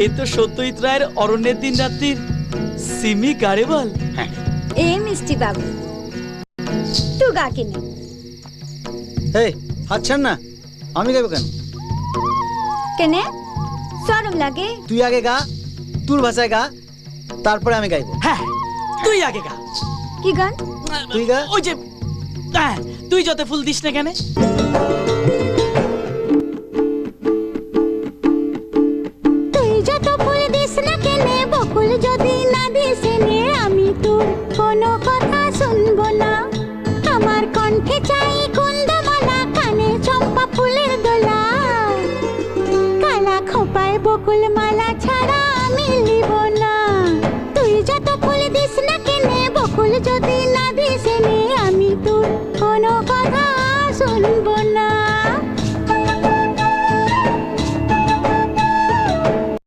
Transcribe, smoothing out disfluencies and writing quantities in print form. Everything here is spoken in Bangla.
এ তো সত্যজিৎ রায়ের অরণ্যের দিন রাত্রির সিমি গাড়ে বল। এ মিষ্টি বাবু তুই গা কিনে এই হাত ছাড় না, আমি গাইবো কেন? কেনে শরম লাগে? তুই আগে গা, তোর ভাষায় গা, তারপরে আমি গাইবো। হ্যাঁ তুই আগে গা। কি গান? তুই গা। ওই যে তুই যত ফুল দিস না কেন? তুই যত ফুল দিস না কেনে, বকুল যদি না দিস নে, আমি তোর কোনো কথা শুনবো না। আমার কণ্ঠে চাই কুন্দমালা, কানে চম্পা ফুলের দোলা, কালা খোপায় বকুল মালা ছাড়া আমি লিব না। তুই যত ফুল দিস না